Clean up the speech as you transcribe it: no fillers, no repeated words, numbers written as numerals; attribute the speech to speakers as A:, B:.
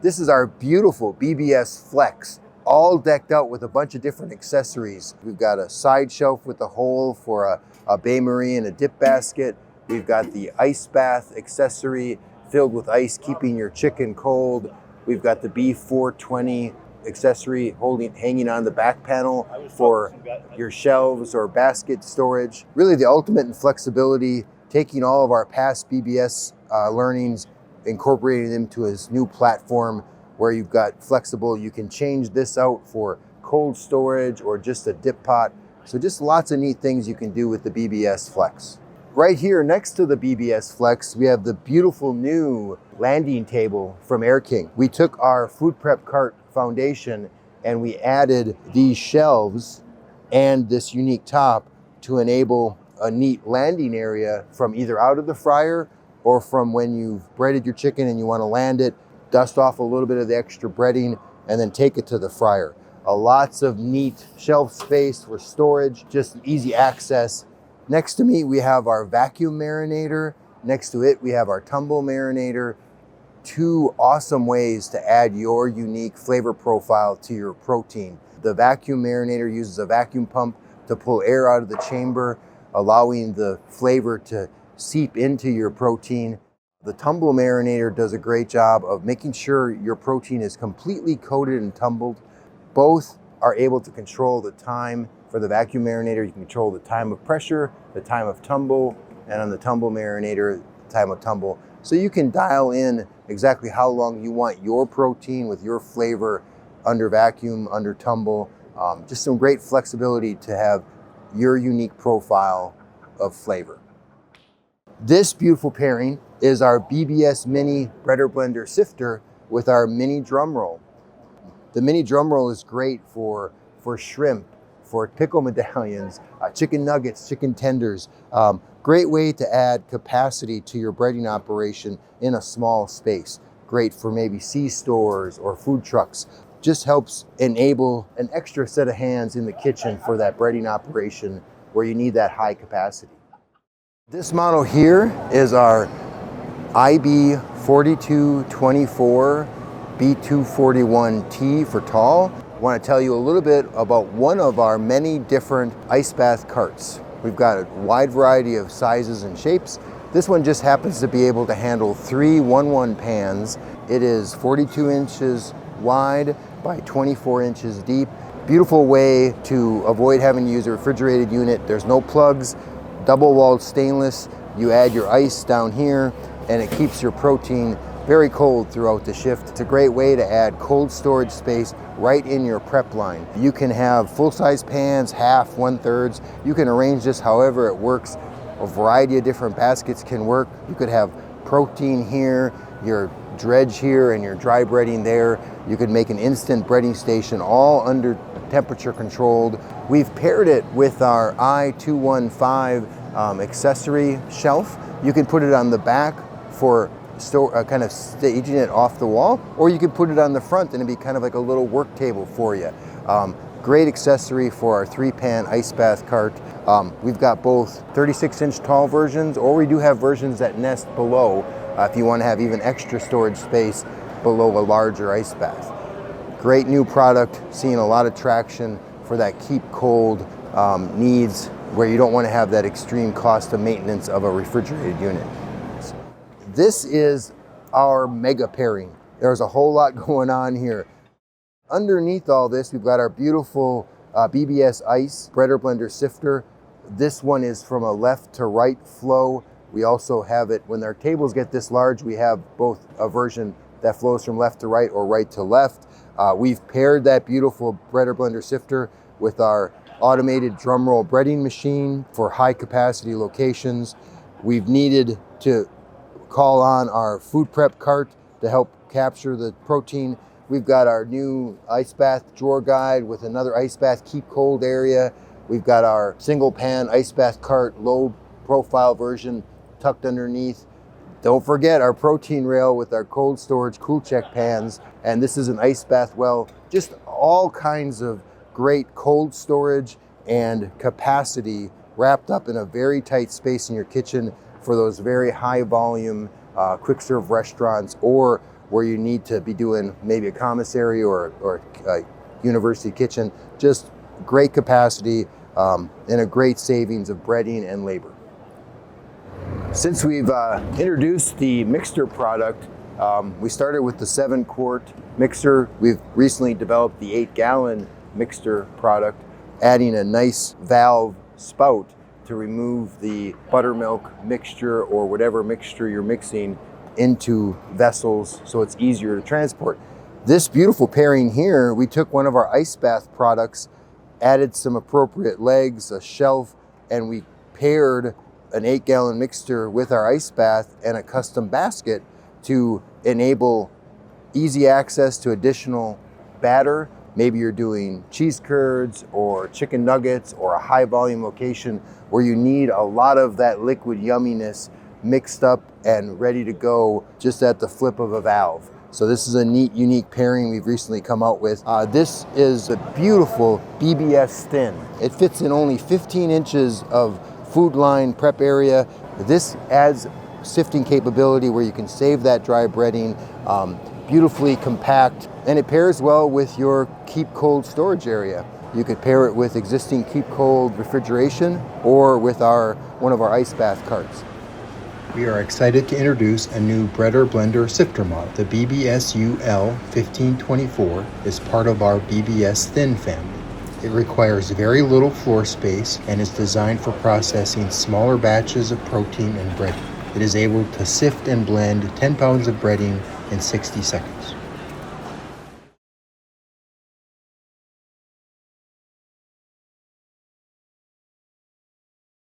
A: This is our beautiful BBS Flex, all decked out with a bunch of different accessories. We've got a side shelf with a hole for a Bain Marie and a dip basket. We've got the ice bath accessory filled with ice, keeping your chicken cold. We've got the B420 accessory hanging on the back panel for your shelves or basket storage. Really the ultimate in flexibility, taking all of our past BBS learnings, incorporating them to his new platform where you've got flexible, you can change this out for cold storage or just a dip pot. So just lots of neat things you can do with the BBS Flex. Right here next to the BBS Flex, we have the beautiful new landing table from AyrKing. We took our food prep cart foundation and we added these shelves and this unique top to enable a neat landing area from either out of the fryer or from when you've breaded your chicken and you want to land it, dust off a little bit of the extra breading and then take it to the fryer. Lots of neat shelf space for storage, just easy access. Next to me, we have our vacuum marinator. Next to it, we have our tumble marinator. Two awesome ways to add your unique flavor profile to your protein. The vacuum marinator uses a vacuum pump to pull air out of the chamber, allowing the flavor to seep into your protein. The tumble marinator does a great job of making sure your protein is completely coated and tumbled. Both are able to control the time. For the vacuum marinator, you can control the time of pressure, the time of tumble, and on the tumble marinator, the time of tumble. So you can dial in exactly how long you want your protein with your flavor under vacuum, under tumble. Just some great flexibility to have your unique profile of flavor. This beautiful pairing is our BBS Mini Breader Blender Sifter with our mini drum roll. The mini drum roll is great for shrimp, for pickle medallions, chicken nuggets, chicken tenders. Great way to add capacity to your breading operation in a small space. Great for maybe C-stores or food trucks. Just helps enable an extra set of hands in the kitchen for that breading operation where you need that high capacity. This model here is our IB4224 B241T for tall. I want to tell you a little bit about one of our many different ice bath carts. We've got a wide variety of sizes and shapes. This one just happens to be able to handle 3 1-1 pans. It is 42 inches wide by 24 inches deep. Beautiful way to avoid having to use a refrigerated unit. There's no plugs, double-walled stainless. You add your ice down here and it keeps your protein very cold throughout the shift. It's a great way to add cold storage space right in your prep line. You can have full-size pans, half, 1/3. You can arrange this however it works. A variety of different baskets can work. You could have protein here, your dredge here, and your dry breading there. You could make an instant breading station all under temperature controlled. We've paired it with our I215 accessory shelf. You can put it on the back for kind of staging it off the wall, or you could put it on the front and it'd be kind of like a little work table for you. Great accessory for our 3-pan ice bath cart. We've got both 36-inch tall versions, or we do have versions that nest below if you want to have even extra storage space below a larger ice bath. Great new product, seeing a lot of traction for that keep cold needs where you don't want to have that extreme cost of maintenance of a refrigerated unit. This is our mega pairing. There's a whole lot going on here. Underneath all this, we've got our beautiful BBS Ice Breader Blender Sifter. This one is from a left to right flow. We also have it, when our tables get this large, we have both a version that flows from left to right or right to left. We've paired that beautiful Breader Blender Sifter with our automated drum roll breading machine for high capacity locations. We've needed to call on our food prep cart to help capture the protein. We've got our new ice bath drawer guide with another ice bath keep cold area. We've got our single pan ice bath cart low profile version tucked underneath. Don't forget our protein rail with our cold storage cool check pans. And this is an ice bath well. Just all kinds of great cold storage and capacity wrapped up in a very tight space in your kitchen for those very high volume quick serve restaurants or where you need to be doing maybe a commissary or a university kitchen. Just great capacity and a great savings of breading and labor. Since we've introduced the mixer product, we started with the 7-quart mixer. We've recently developed the 8-gallon mixer product, adding a nice valve spout to remove the buttermilk mixture or whatever mixture you're mixing into vessels so it's easier to transport. This beautiful pairing here, we took one of our ice bath products, added some appropriate legs, a shelf, and we paired an 8-gallon mixture with our ice bath and a custom basket to enable easy access to additional batter. Maybe you're doing cheese curds or chicken nuggets or a high volume location where you need a lot of that liquid yumminess mixed up and ready to go just at the flip of a valve. So this is a neat, unique pairing we've recently come out with. This is a beautiful BBS thin. It fits in only 15 inches of food line prep area. This adds sifting capability where you can save that dry breading, beautifully compact, and it pairs well with your keep cold storage area. You could pair it with existing keep cold refrigeration or with one of our ice bath carts. We are excited to introduce a new breader blender sifter model. The BBS-UL 1524 is part of our BBS Thin family. It requires very little floor space and is designed for processing smaller batches of protein and breading. It is able to sift and blend 10 pounds of breading in 60 seconds.